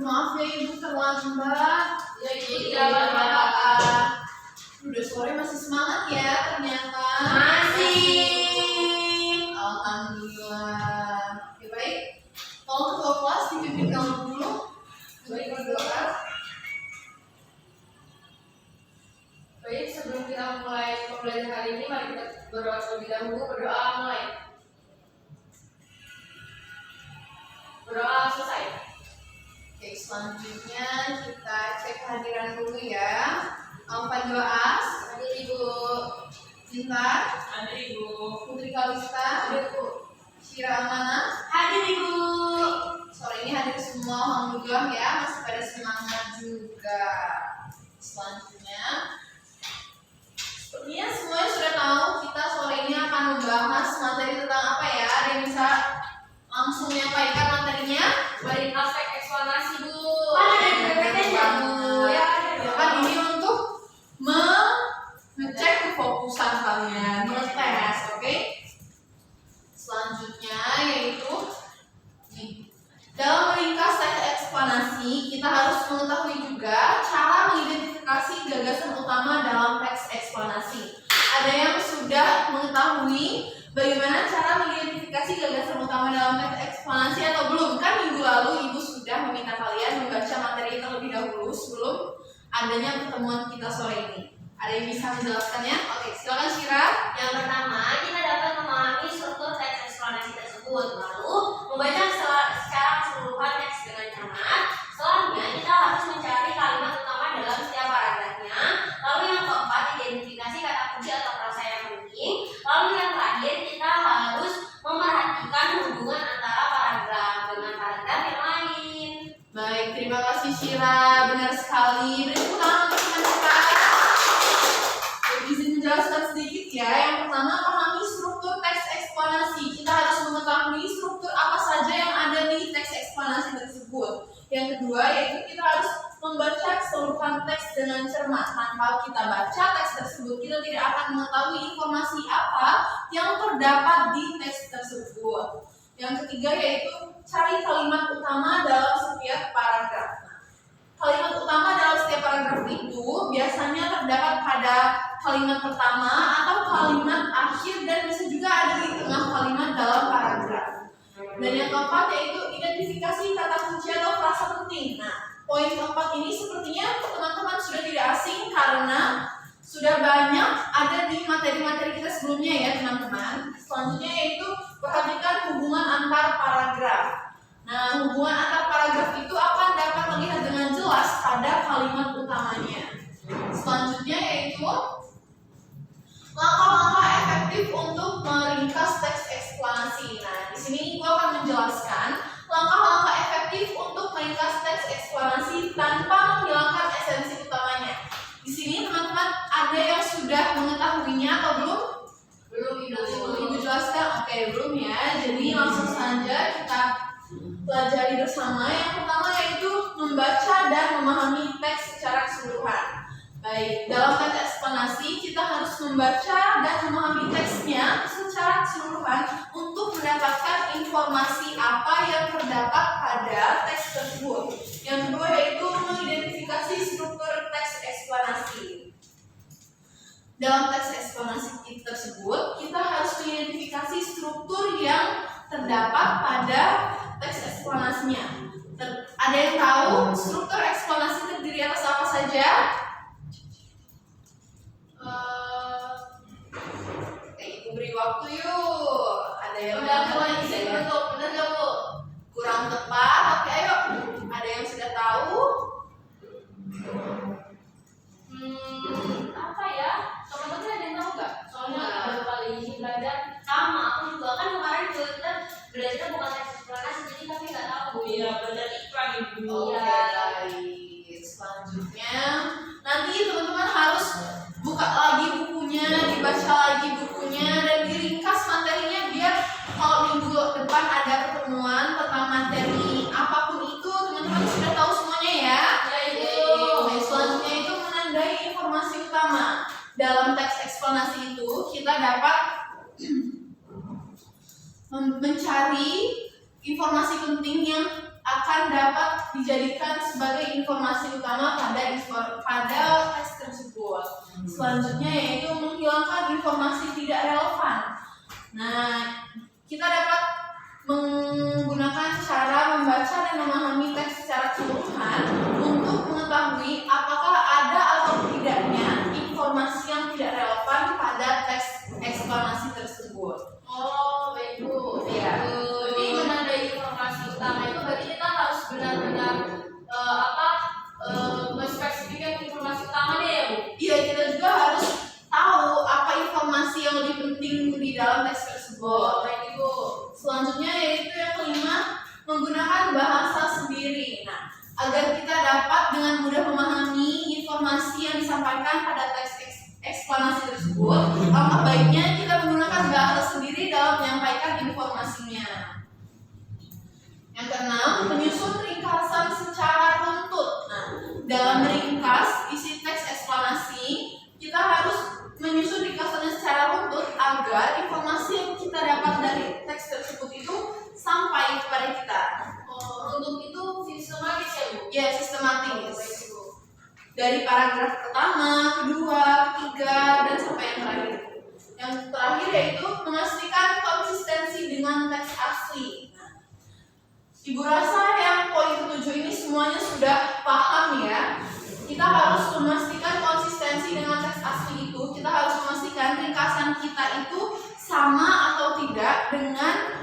Maaf ya Ibu terlambat. Iya, Mbak. Udah sore masih semangat ya ternyata. Masih. Alhamdulillah. Oke, baik. Tolong ketua kelas dipimpin kamu dulu. Baik, berdoa. Baik, sebelum kita mulai pembelajaran hari ini, mari kita berdoa terlebih dahulu. Berdoa mulai. Berdoa selesai. Oke, selanjutnya kita cek kehadiran dulu ya. Alfa Joas, Hadir Ibu. Cinta, Hadir Ibu. Putri Kalista, Hadir Bu. Syira Amanah. Hadir Ibu. Sore ini hadir semua, alhamdulillah ya, masih pada semangat juga. Selanjutnya, sepertinya semuanya sudah tahu kita sore ini akan membahas materi tentang apa ya? Ada yang bisa langsung menyampaikan materinya? Beri aspek eksplanasi Bu. Ada ya, kan ini untuk mengecek kefokusan kalian, mengetes, oke? Selanjutnya yaitu nih, dalam meringkas teks eksplanasi kita harus mengetahui juga cara mengidentifikasi gagasan utama dalam teks eksplanasi. Ada yang sudah mengetahui bagaimana cara mengidentifikasi gagasan utama dalam teks eksplanasi atau belum? Kan minggu lalu Ibu sudah meminta kalian membaca materi terlebih dahulu sebelum adanya pertemuan kita sore ini. Ada yang bisa menjelaskannya? Oke, silakan Syira. Yang pertama, kita dapat memahami struktur teks eksplanasi tersebut, lalu membaca secara keseluruhan teks dengan cermat. Selanjutnya, kita harus mencari kalimat utama dalam setiap paragrafnya. Lalu yang keempat, identifikasi kata kunci atau frasa yang penting. Lalu yang terakhir, kita harus memerhatikan hubungan antara paragraf dengan paragraf yang lain. Baik, terima kasih Syira. Benar sekali. Beri tepuk tangan untuk teman kita. Izin menjelaskan sedikit ya. Yang pertama, pahami struktur teks eksplanasi. Kita harus mengetahui struktur apa saja yang ada di teks eksplanasi tersebut. Yang kedua, yaitu kita harus membaca keseluruhan teks dengan cermat. Tanpa kita baca teks tersebut, kita tidak akan mengetahui informasi apa yang terdapat di teks tersebut. Yang ketiga, yaitu cari kalimat utama dalam setiap paragraf. Kalimat utama dalam setiap paragraf itu biasanya terdapat pada kalimat pertama atau kalimat akhir dan bisa juga ada di tengah kalimat dalam paragraf. Dan yang keempat yaitu identifikasi kata kunci atau frasa penting. Nah, poin keempat ini sepertinya teman-teman sudah tidak asing karena sudah banyak ada di materi-materi kita sebelumnya ya teman-teman. Selanjutnya yaitu perhatikan hubungan antar paragraf. Nah, hubungan antar paragraf itu akan dapat terlihat dengan jelas pada kalimat utamanya. Selanjutnya yaitu langkah-langkah efektif untuk meringkas teks eksplanasi. Nah, di sini Ibu akan menjelaskan langkah-langkah efektif untuk meringkas teks eksplanasi tanpa menghilangkan esensi utamanya. Di sini teman-teman ada yang sudah mengetahuinya atau belum? Belum Ibu jelaskan? Oke, belum ya. Jadi langsung saja kita pelajari bersama. Yang pertama yaitu membaca dan memahami teks secara keseluruhan. Baik, dalam teks eksplanasi kita harus membaca dan memahami teksnya secara keseluruhan untuk mendapatkan informasi apa yang terdapat pada teks tersebut. Yang kedua yaitu mengidentifikasi struktur teks eksplanasi. Dalam teks eksplanasi tersebut kita harus mengidentifikasi struktur yang terdapat pada teks eksplanasinya. Ada yang tahu struktur eksplanasi terdiri atas apa saja? Ibu beri waktu yuk. Ada yang Udah isi bentuk, benar nggak Bu? kurang tepat? Oke, ayo. Ada yang sudah tahu? Apa ya? Teman-teman ada yang tahu nggak? Soalnya baru kali ini belajar sama. Aku juga kan kemarin kita belajar bukan teks eksplanasi, jadi kami nggak tahu. Iya, belajar iklan Ibu. Oke, baik. Selanjutnya nanti teman-teman harus buka lagi bukunya, dibaca lagi bukunya, dan diringkas materinya biar kalau minggu depan ada pertemuan tentang materi apapun itu teman-teman sudah tahu semuanya ya. Ya Ibu. Oke, selanjutnya itu menandai informasi utama. Dalam teks eksplanasi itu kita dapat mencari informasi penting yang akan dapat dijadikan sebagai informasi utama pada teks tersebut. Selanjutnya yaitu menghilangkan informasi tidak relevan. Nah, kita dapat menggunakan cara membaca dan memahami teks secara keseluruhan untuk mengetahui apakah ada atau tidaknya informasi yang tidak relevan pada teks eksplanasi tersebut. Oh, baik Bu. Ya. Jadi menandai informasi utama itu berarti kita harus benar-benar menspesifikkan informasi utamanya ya Bu. Iya, kita juga harus tahu apa informasi yang lebih penting di dalam teks tersebut. Baik Ibu. Selanjutnya yaitu yang kelima, menggunakan bahasa sendiri. Nah, agar kita dapat dengan mudah memahami informasi yang disampaikan pada teks eksplanasi tersebut, alangkah baiknya kita menggunakan bahasa sendiri dalam menyampaikan informasinya. Yang keenam, menyusun ringkasan secara runtut. Nah, dalam meringkas isi teks eksplanasi, kita harus menyusun ringkasannya secara runtut agar informasi yang kita dapat dari teks tersebut itu sampai kepada kita. Untuk itu sistematis ya Bu. Ya, sistematis. Baik Ibu. Dari paragraf pertama, kedua, ketiga, dan sampai yang terakhir. Yang terakhir yaitu memastikan konsistensi dengan teks asli. Nah, Ibu rasa yang poin 7 ini semuanya sudah paham ya. Kita harus memastikan konsistensi dengan teks asli itu. Kita harus memastikan ringkasan kita itu sama atau tidak dengan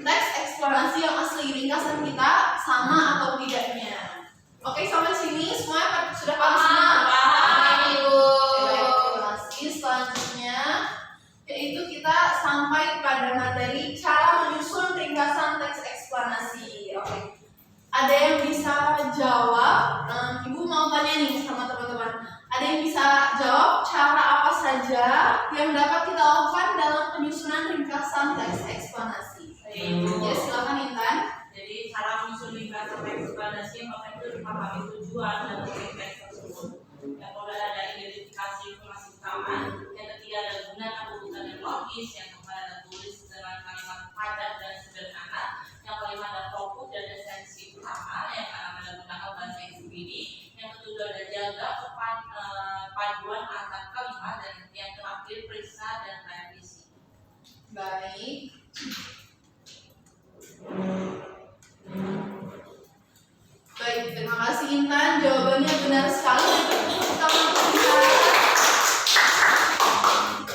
teks eksplanasi yang asli. Ringkasan kita sama atau tidaknya. Oke, sampai sini semuanya sudah paham semua? Paham Ibu. Baik, terima kasih. Selanjutnya yaitu kita sampai pada materi cara menyusun ringkasan teks eksplanasi. Oke. Ada yang bisa jawab? Ibu mau tanya nih sama teman-teman. Ada yang bisa jawab cara apa saja yang dapat kita lakukan dalam penyusunan ringkasan teks eksplanasi? Ya, silakan Intan. Jadi cara menyusun ringkasan teks eksplanasi yang pertama itu dipahami tujuan dan topik teks tersebut. Yang kedua ada identifikasi informasi utama. Yang ketiga ada guna atau urutan yang logis. Yang keempat ada tulis dengan kalimat padat dan sederhana. Yang kelima ada fokus dan esensi utama. Yang keenam ada gunakan bahasa yang sendiri. Yang ketujuh ada jaga paduan antar kalimat, dan yang terakhir periksa dan revisi. Baik. Baik, terima kasih Intan. Jawabannya benar sekali.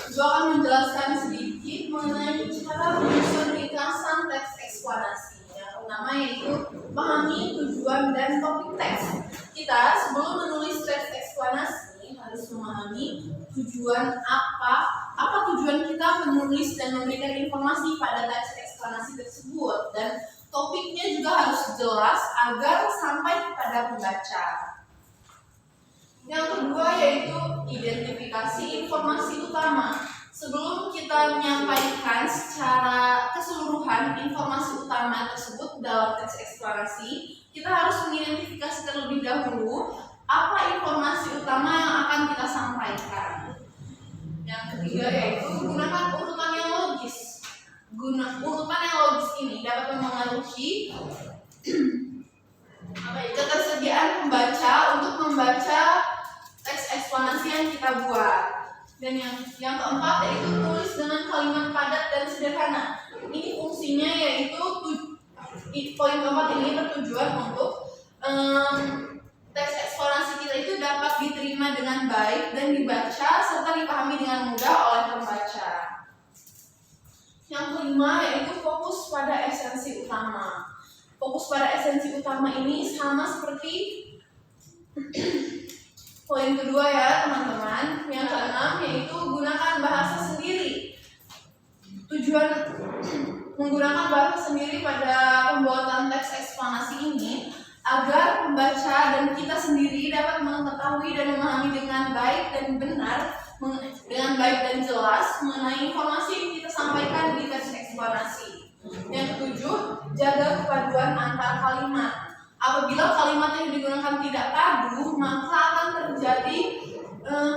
Kita akan menjelaskan sedikit mengenai cara menyusun ringkasan teks eksplanasi. Yang pertama yaitu pahami tujuan dan topik teks. Kita sebelum menulis teks eksplanasi harus memahami tujuan apa tujuan kita menulis dan memberikan informasi pada teks eksplanasi tersebut, dan topiknya juga harus jelas agar sampai kepada pembaca. Yang kedua yaitu identifikasi informasi utama. Sebelum kita menyampaikan secara keseluruhan informasi utama tersebut dalam teks eksplanasi, kita harus mengidentifikasi terlebih dahulu apa informasi utama yang akan kita sampaikan. Yang ketiga yaitu gunakan urutan yang logis. Urutan yang logis ini dapat mempengaruhi ketersediaan pembaca untuk membaca teks eksplanasi yang kita buat. Dan yang keempat yaitu tulis dengan kalimat padat dan sederhana. Ini fungsinya yaitu poin keempat ini bertujuan untuk teks eksplorasi kita itu dapat diterima dengan baik dan dibaca serta dipahami dengan mudah oleh pembaca. Yang kelima yaitu fokus pada esensi utama. Fokus pada esensi utama ini sama seperti poin kedua ya teman-teman. Yang keenam yaitu gunakan bahasa sendiri. Tujuan menggunakan bahasa sendiri pada pembuatan teks eksplanasi ini agar pembaca dan kita sendiri dapat mengetahui dan memahami dengan baik dan benar, dengan baik dan jelas mengenai informasi yang kita sampaikan di teks eksplanasi. Yang ketujuh, jaga kepaduan antar kalimat. Apabila kalimat yang digunakan tidak padu, maka akan terjadi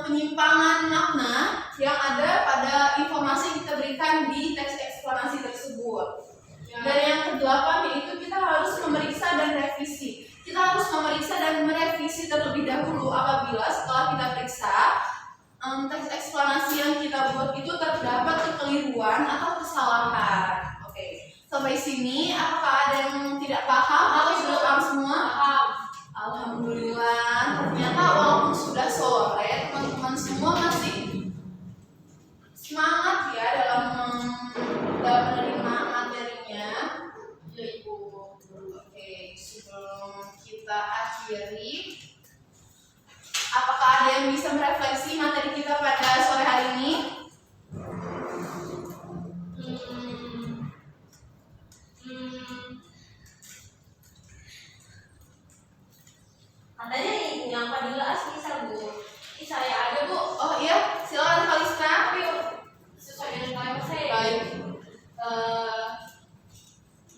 penyimpangan makna yang ada pada informasi yang kita berikan di teks eksplanasi tersebut. kekeliruan atau kesalahan. Oke, sampai sini apakah ada yang tidak paham atau sudah paham semua? Paham. Alhamdulillah, ternyata walaupun sudah sore, teman-teman semua masih semangat ya dalam menerima materinya. Ya Ibu. Oke, sebelum kita akhiri, apakah ada yang bisa merefleksi materi kita pada sore hari ini? Katanya yang Fadila bisa Bu. Ini saya ada Bu. Oh iya, silakan Kalista. Yuk, sesuai dengan kalimat saya. Baik.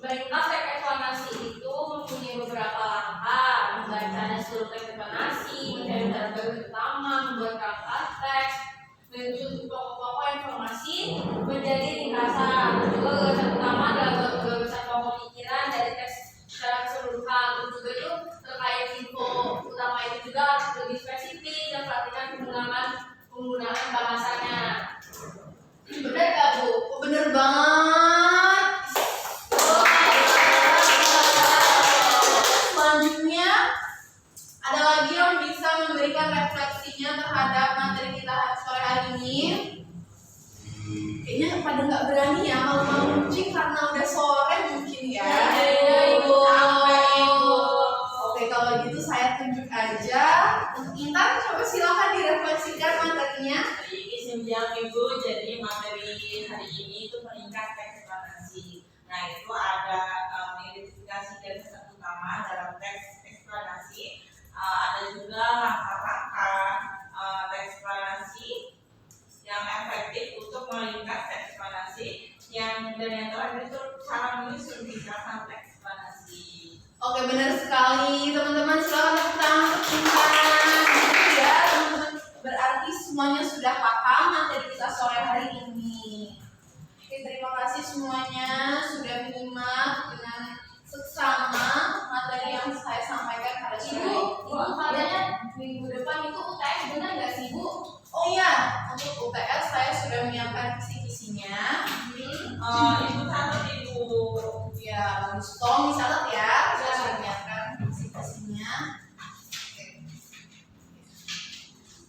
Baiklah, teks eksplanasi itu mempunyai beberapa langkah: membaca seluruh teks eksplanasi, mencari data utama, membuat kerangka teks, menyusun pokok-pokok informasi menjadi ringkasan, juga gagasan utama dalam gagasan pokok pikiran dari teks secara keseluruhan. Terus juga itu terkait info utama itu juga lebih spesifik dan perhatikan penggunaan bahasanya. Benar gak Bu? Oh, bener banget. Selanjutnya ada lagi yang bisa memberikan refleksinya terhadap materi kita sore hari ini. Kayaknya pada nggak berani ya, malu-malu kucing karena udah sore mungkin ya. Iya, Ibu. Oke, kalau gitu saya tunjuk aja. Untuk Intan, coba silakan direfleksikan materinya. Ini simpian Ibu, jadi materi hari ini itu meningkat teks eksplanasi. Nah, itu ada mengidentifikasi gagasan utama dalam teks eksplanasi. Ada juga langkah-langkah teks eksplanasi yang efektif untuk meningkat teks eksplanasi. Dan yang terakhir itu cara menyusun ringkasan teks eksplanasi. Oke, benar sekali teman-teman, silakan tepuk tangan untuk Intan. Ya, teman-teman, berarti semuanya sudah paham materi kita sore hari ini. Oke, terima kasih semuanya sudah menyimak dengan seksama materi yang saya sampaikan pada sore hari Ibu, ini. katanya minggu depan itu UTS, benar nggak sih Bu? Oh iya, untuk UTS saya sudah menyiapkan kisi-kisinya. Itu catat Ibu. Ya, bagus. Tolong dicatat ya. Saya sudah menyiapkan kisi-kisinya. Oke.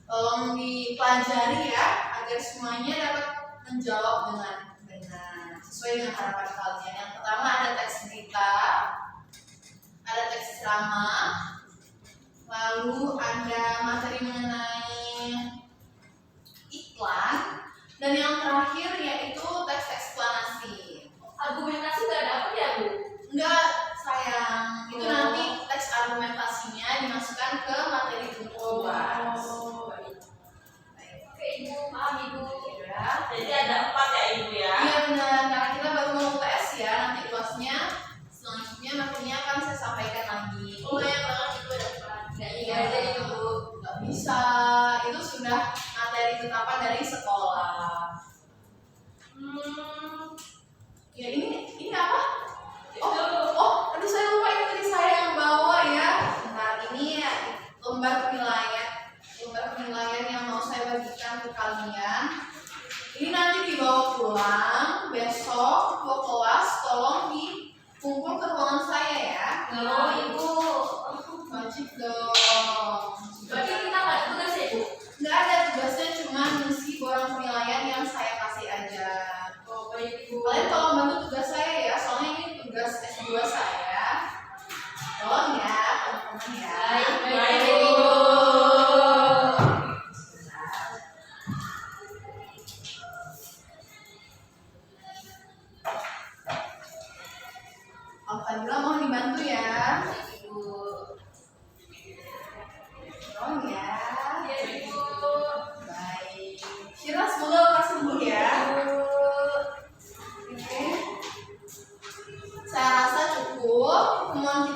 Tolong dipelajari ya, agar semuanya dapat menjawab dengan benar sesuai dengan harapan kalian. Yang pertama ada teks berita, ada teks ceramah, lalu ada materi mengenai iklan, dan yang terakhir yaitu teks eksplanasi. Argumentasi nggak dapet ya Bu? Enggak, sayang. Itu nanti teks argumentasinya dimasukkan ke materi untuk tugas. Oke Ibu, paham Ibu. Ya. Jadi ada 4 ya Ibu ya. Iya benar, karena kita baru mau tes ya, nanti tugasnya selanjutnya materinya akan saya sampaikan lagi. Oh ya, banget Ibu dapat. Nggak iya aja itu Bu. Nggak bisa, itu sudah materi tetapan dari sekolah. Ya ini apa? Aduh saya lupa, ini tadi saya yang bawa ya. Bentar, ini ya lembar penilaian yang mau saya bagikan ke kalian. Ini nanti dibawa pulang besok ke kelas, tolong dikumpul ke ruangan saya ya. Oh Ibu. Wajib dong. Berarti kita nggak ada tugas ya Bu? Nggak ada tugasnya, cuma ngisi borang penilaian yang saya kasih aja. Oh baik Ibu. Kalian tolong bantu tugas saya ya, soalnya ini tugas S2 saya. Tolong ya, teman-teman ya. Baik Ibu. Alhamdulillah, mohon dibantu ya. Ibu. Tolong ya. Ya Ibu. Baik. Syira, semoga lekas sembuh ya. Oke. Saya rasa cukup. Pertemuan